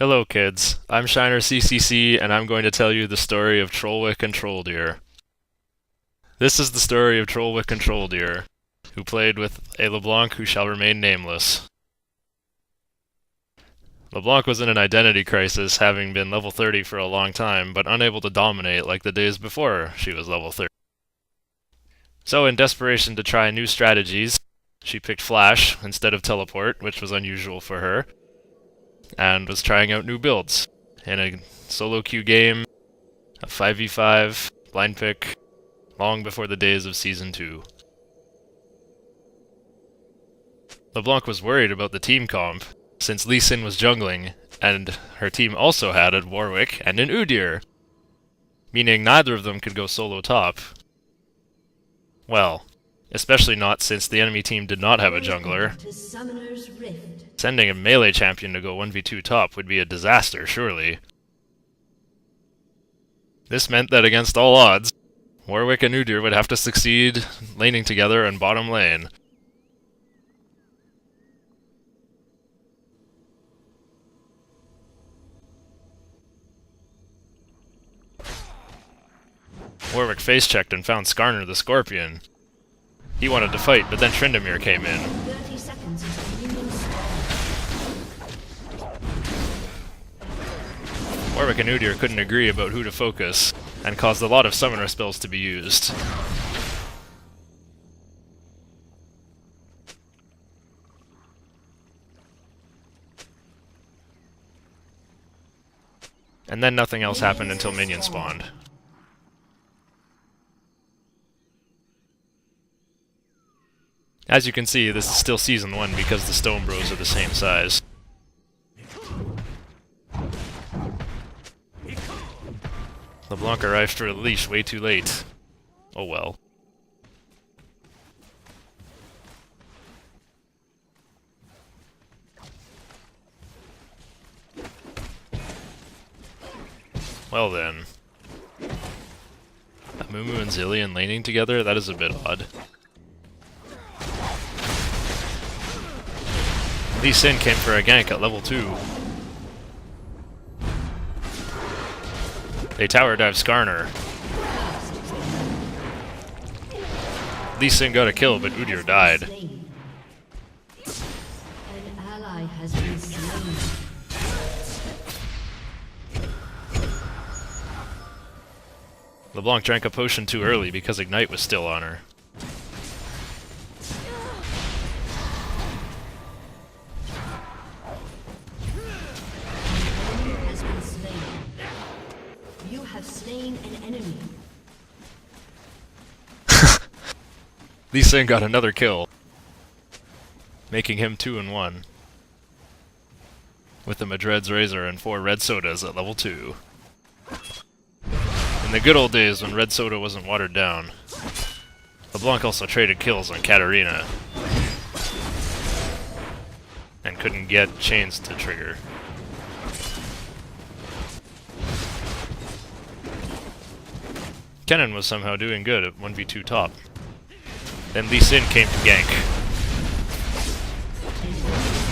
Hello kids, I'm ShinerCCC and I'm going to tell you the story of Trollwick and Trolldyr. This is the story of Trollwick and Trolldyr, who played with a LeBlanc who shall remain nameless. LeBlanc was in an identity crisis, having been level 30 for a long time, but unable to dominate like the days before she was level 30. So in desperation to try new strategies, she picked Flash instead of Teleport, which was unusual for her, and was trying out new builds in a solo queue game, a 5v5, blind pick, long before the days of Season 2. LeBlanc was worried about the team comp, since Lee Sin was jungling, and her team also had a Warwick and an Udyr, meaning neither of them could go solo top. Well, especially not since the enemy team did not have a jungler. Sending a melee champion to go 1v2 top would be a disaster, surely. This meant that against all odds, Warwick and Udyr would have to succeed laning together in bottom lane. Warwick face-checked and found Skarner the Scorpion. He wanted to fight, but then Tryndamere came in. Warwick and Udyr couldn't agree about who to focus, and caused a lot of summoner spells to be used. And then nothing else happened until minions spawned. As you can see, this is still Season 1 because the Stone Bros are the same size. LeBlanc arrived for a leash way too late. Oh well. Well then. Amumu and Zilean laning together? That is a bit odd. Lee Sin came for a gank at level 2. They tower dive Skarner. Lee Sin got a kill, but Udyr died. LeBlanc drank a potion too early because Ignite was still on her. Lee Sin got another kill, making him 2-1, with the Madred's Razor and 4 red sodas at level 2. In the good old days when red soda wasn't watered down, LeBlanc also traded kills on Katarina, and couldn't get chains to trigger. Kennen was somehow doing good at 1v2 top. Then Lee Sin came to gank.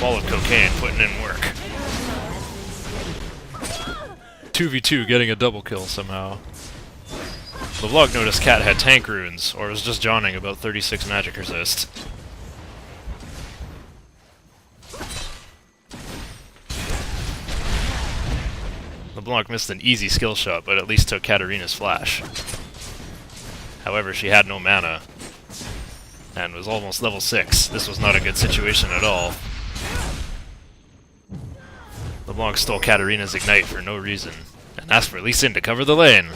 Ball of cocaine putting in work. 2v2 getting a double kill somehow. LeBlanc noticed Cat had tank runes, or was just jawning about 36 magic resist. LeBlanc missed an easy skill shot, but at least took Katarina's flash. However, she had no mana, and was almost level 6. This was not a good situation at all. LeBlanc stole Katarina's Ignite for no reason, and asked for Lee Sin to cover the lane.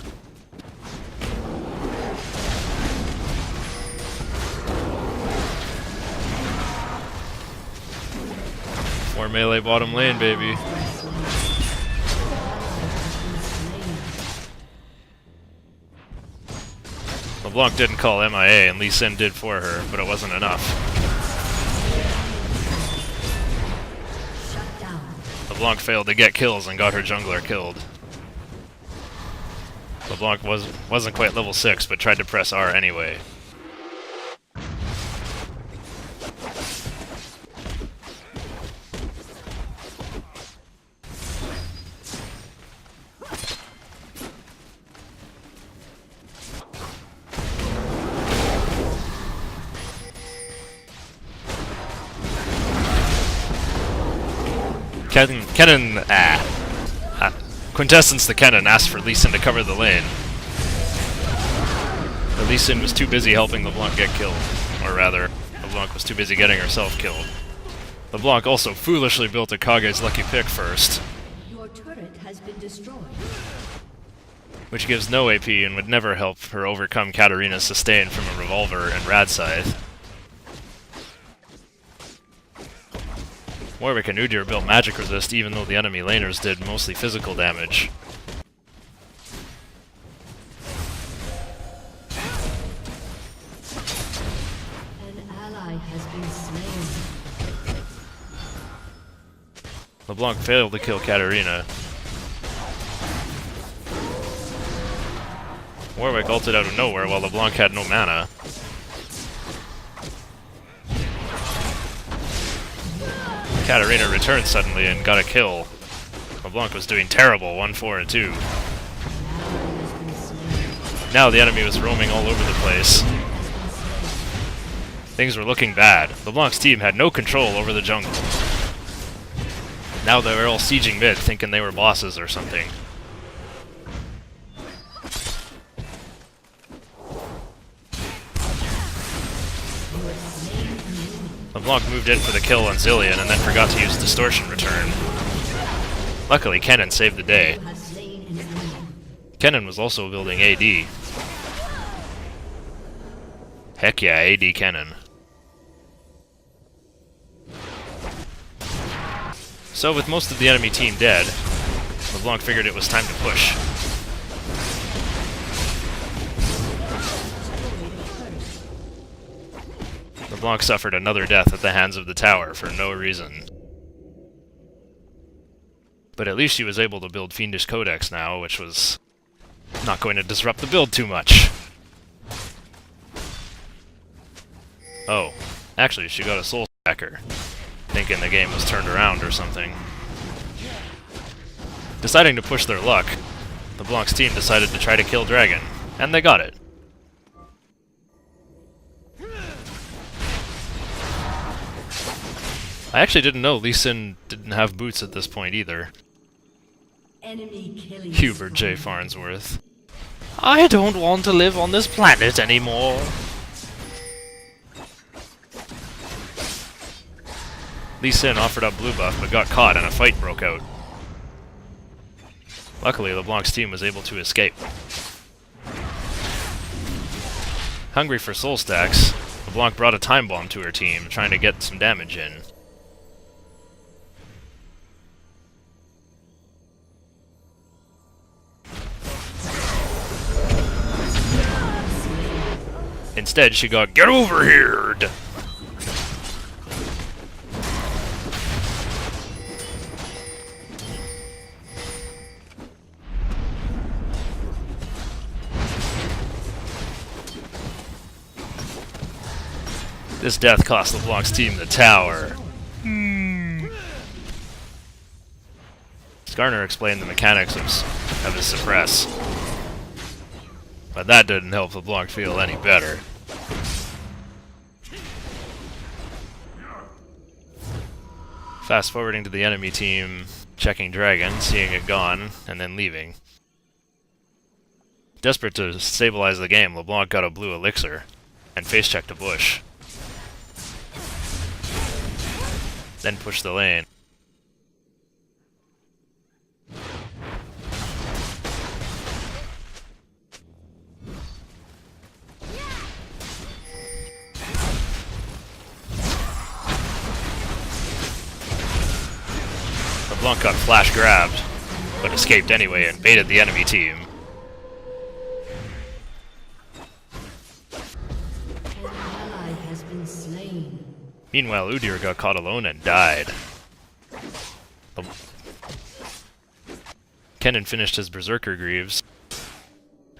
More melee bottom lane, baby. LeBlanc didn't call MIA, and Lee Sin did for her, but it wasn't enough. LeBlanc failed to get kills and got her jungler killed. LeBlanc wasn't quite level 6, but tried to press R anyway. Kennen, Quintessence the Kennen asked for Lee Sin to cover the lane. But Lee Sin was too busy helping LeBlanc get killed. Or rather, LeBlanc was too busy getting herself killed. LeBlanc also foolishly built a Kage's lucky pick first. Your turret has been destroyed. Which gives no AP and would never help her overcome Katarina's sustain from a revolver and Rad Scythe. Warwick and Udyr built magic resist even though the enemy laners did mostly physical damage. An ally has been slain. LeBlanc failed to kill Katarina. Warwick ulted out of nowhere while LeBlanc had no mana. Katarina returned suddenly and got a kill. LeBlanc was doing terrible, 1, 4, and 2. Now the enemy was roaming all over the place. Things were looking bad. LeBlanc's team had no control over the jungle. Now they were all sieging mid, thinking they were bosses or something. LeBlanc moved in for the kill on Zilean and then forgot to use Distortion Return. Luckily, Kennen saved the day. Kennen was also building AD. Heck yeah, AD Kennen. So with most of the enemy team dead, LeBlanc figured it was time to push. LeBlanc suffered another death at the hands of the tower for no reason. But at least she was able to build Fiendish Codex now, which was not going to disrupt the build too much. Oh, actually she got a Soul Stacker, thinking the game was turned around or something. Deciding to push their luck, LeBlanc's team decided to try to kill Dragon, and they got it. I actually didn't know Lee Sin didn't have boots at this point either. Hubert J. Farnsworth. I don't want to live on this planet anymore. Lee Sin offered up blue buff but got caught and a fight broke out. Luckily, LeBlanc's team was able to escape. Hungry for soul stacks, LeBlanc brought a time bomb to her team, trying to get some damage in. Instead, she got "Get over here!" This death cost LeBlanc's team the tower. Skarner explained the mechanics of his suppress. But that didn't help LeBlanc feel any better. Fast forwarding to the enemy team, checking Dragon, seeing it gone, and then leaving. Desperate to stabilize the game, LeBlanc got a blue elixir, and face-checked a bush. Then pushed the lane. LeBlanc got flash grabbed, but escaped anyway and baited the enemy team. An ally has been slain. Meanwhile, Udyr got caught alone and died. Kennen finished his Berserker Greaves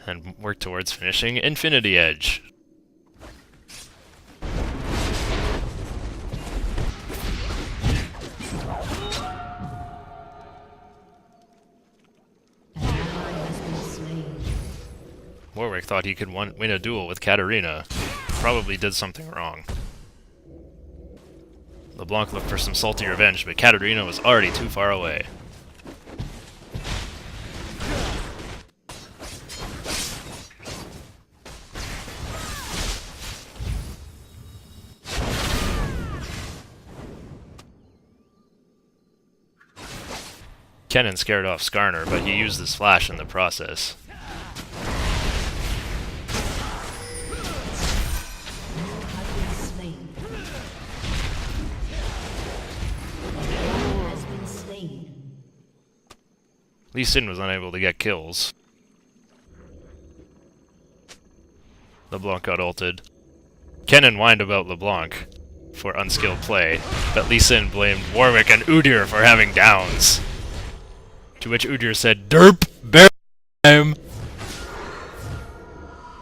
and worked towards finishing Infinity Edge. Warwick thought he could win a duel with Katarina. Probably did something wrong. LeBlanc looked for some salty revenge, but Katarina was already too far away. Kennen scared off Skarner, but he used his flash in the process. Lee Sin was unable to get kills. LeBlanc got ulted. Kennen whined about LeBlanc for unskilled play, but Lee Sin blamed Warwick and Udyr for having downs. To which Udyr said, "Derp! Bear time!"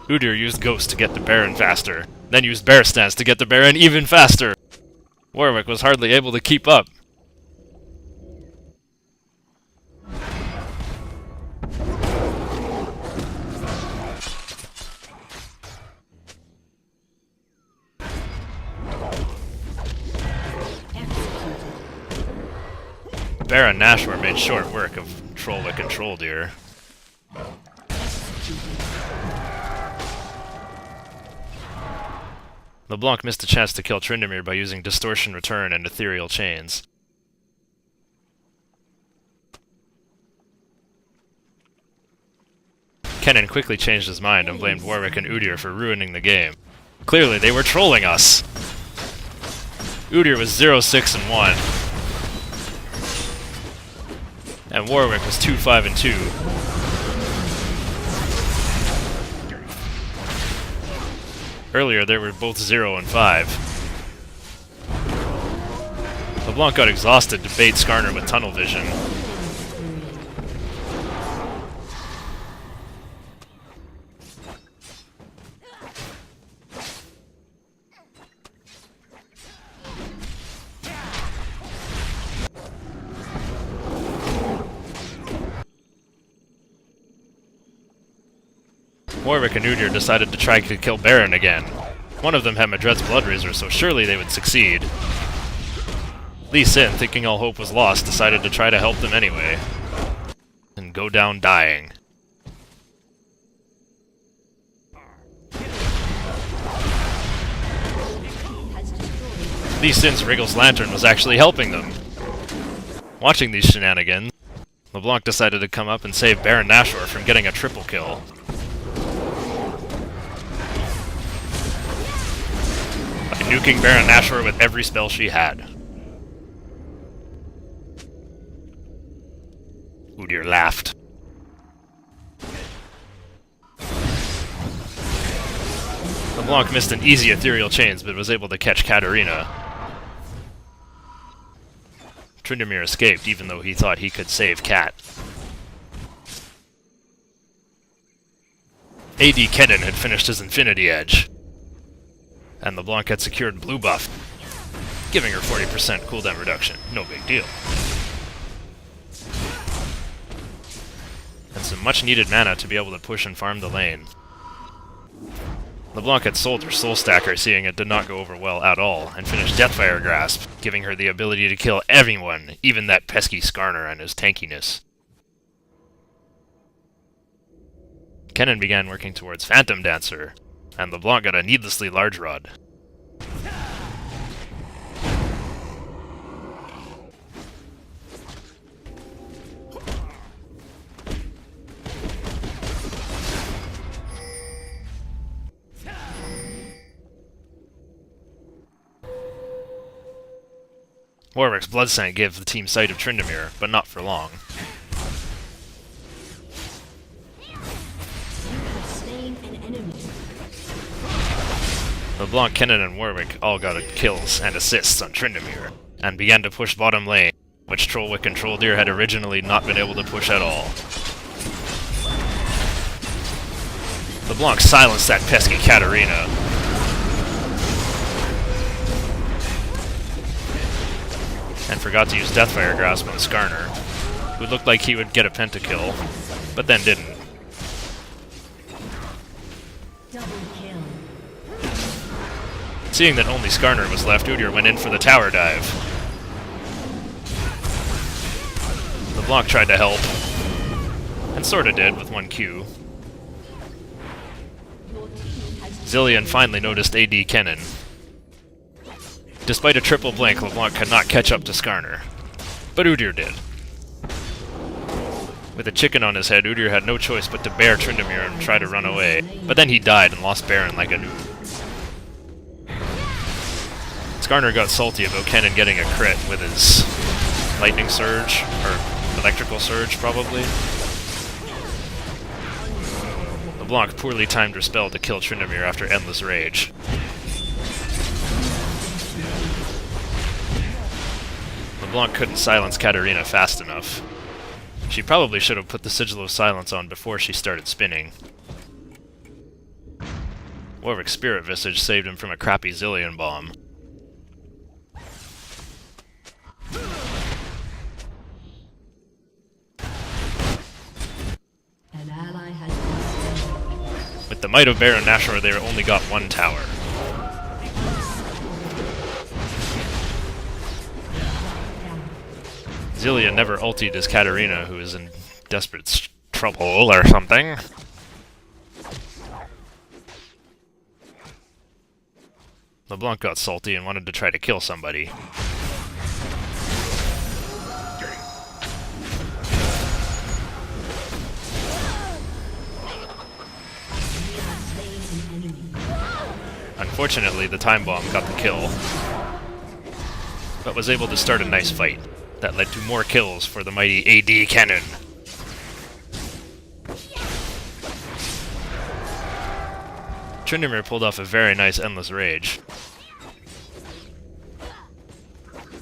Udyr used Ghost to get the Baron faster, then used Bear Stance to get the Baron even faster. Warwick was hardly able to keep up. Baron Nashor made short work of Trollwick and Trolldyr. LeBlanc missed a chance to kill Tryndamere by using Distortion Return and Ethereal Chains. Kennen quickly changed his mind and blamed Warwick and Udyr for ruining the game. Clearly, they were trolling us! Udyr was 0-6-1. And Warwick was 2-5-2. Earlier, they were both 0-5. LeBlanc got exhausted to bait Skarner with Tunnel Vision. Warwick and Udyr decided to try to kill Baron again. One of them had Madred's Blood Razor, so surely they would succeed. Lee Sin, thinking all hope was lost, decided to try to help them anyway. And go down dying. Lee Sin's Wriggle's Lantern was actually helping them. Watching these shenanigans, LeBlanc decided to come up and save Baron Nashor from getting a triple kill. Nuking Baron Nashor with every spell she had. Udyr laughed. LeBlanc missed an easy Ethereal Chains, but was able to catch Katarina. Tryndamere escaped, even though he thought he could save Kat. AD Kennen had finished his Infinity Edge. And LeBlanc had secured blue buff, giving her 40% cooldown reduction. No big deal. And some much needed mana to be able to push and farm the lane. LeBlanc had sold her Soul Stacker, seeing it did not go over well at all, and finished Deathfire Grasp, giving her the ability to kill everyone, even that pesky Skarner and his tankiness. Kennen began working towards Phantom Dancer, and LeBlanc got a needlessly large rod. Warwick's Bloodscent gave the team sight of Tryndamere, but not for long. LeBlanc, Kennen, and Warwick all got kills and assists on Tryndamere, and began to push bottom lane, which Trollwick and Trolldyr had originally not been able to push at all. LeBlanc silenced that pesky Katarina. And forgot to use Deathfire Grasp on Skarner, who looked like he would get a pentakill, but then didn't. Seeing that only Skarner was left, Udyr went in for the tower dive. LeBlanc tried to help, and sorta did with one Q. Zilean finally noticed AD Kennen. Despite a triple blink, LeBlanc could not catch up to Skarner. But Udyr did. With a chicken on his head, Udyr had no choice but to bear Tryndamere and try to run away. But then he died and lost Baron like a noob. Skarner got salty about Kennen getting a crit with his lightning surge, or electrical surge probably. LeBlanc poorly timed her spell to kill Tryndamere after Endless Rage. LeBlanc couldn't silence Katarina fast enough. She probably should have put the Sigil of Silence on before she started spinning. Warwick's Spirit Visage saved him from a crappy Zilean bomb. An ally has been slain. With the might of Baron Nashor, they only got one tower. Zilean never ultied as Katarina, who is in desperate trouble or something. LeBlanc got salty and wanted to try to kill somebody. Unfortunately, the time bomb got the kill, but was able to start a nice fight that led to more kills for the mighty AD Kennen. Tryndamere pulled off a very nice Endless Rage,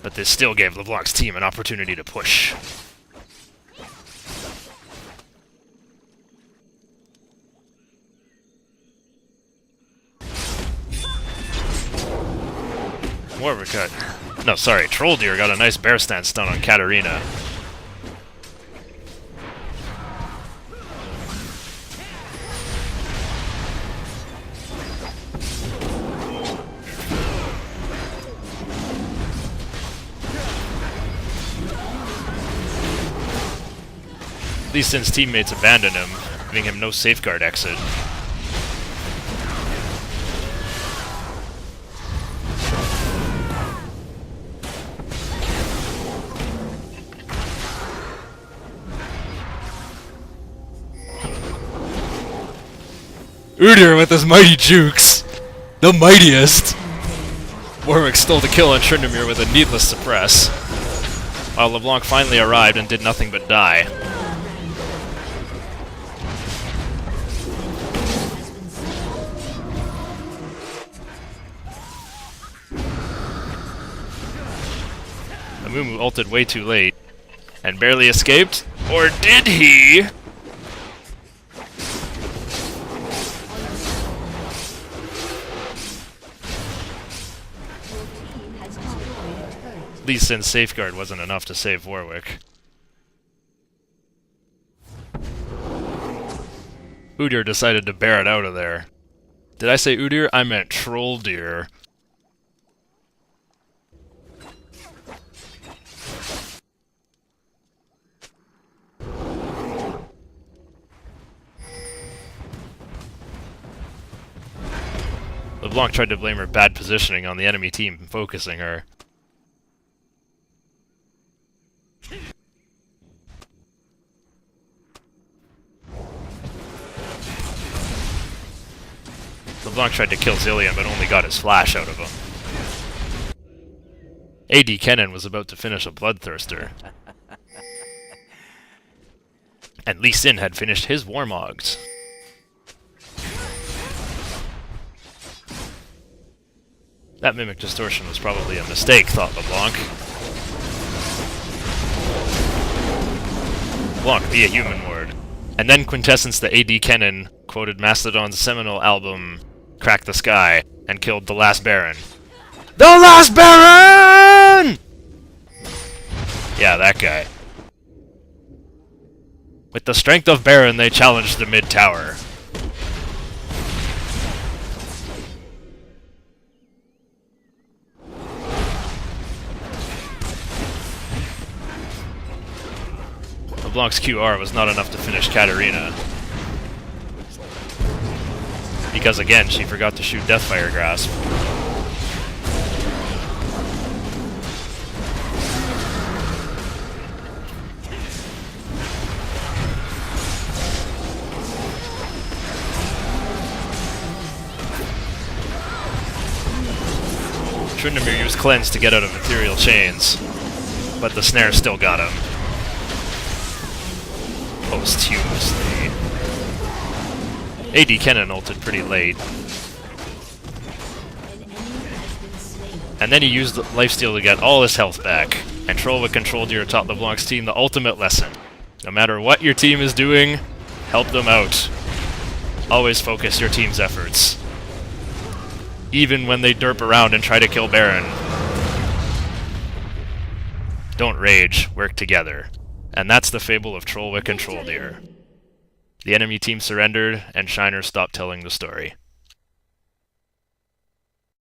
but this still gave LeBlanc's team an opportunity to push. Warwick got... No, sorry, Trolldyr got a nice bear stance stun on Katarina. Lee Sin's teammates abandoned him, giving him no safeguard exit. Udyr with his mighty jukes! The mightiest! Warwick stole the kill on Tryndamere with a needless suppress, while LeBlanc finally arrived and did nothing but die. Amumu ulted way too late, and barely escaped, or did he? Lee Sin's safeguard wasn't enough to save Warwick. Udyr decided to bear it out of there. Did I say Udyr? I meant Trolldyr. LeBlanc tried to blame her bad positioning on the enemy team focusing her. LeBlanc tried to kill Zilean, but only got his flash out of him. AD Kennen was about to finish a Bloodthirster. And Lee Sin had finished his Warmogs. That Mimic Distortion was probably a mistake, thought LeBlanc. LeBlanc, be a human ward. And then Quintessence the AD Kennen quoted Mastodon's seminal album, Crack the Sky, and killed the last Baron. The last Baron! Yeah, that guy. With the strength of Baron, they challenged the mid-tower. LeBlanc's QR was not enough to finish Katarina. Because again, she forgot to shoot Deathfire Grasp. Tryndamere used Cleanse to get out of Ethereal Chains, but the snare still got him. Posthumously. AD Kennen ulted pretty late. And then he used Lifesteal to get all his health back. And Trollwick Trolldyr taught LeBlanc's team the ultimate lesson. No matter what your team is doing, help them out. Always focus your team's efforts. Even when they derp around and try to kill Baron. Don't rage, work together. And that's the fable of Trollwick and Trolldyr. The enemy team surrendered, and Shiner stopped telling the story.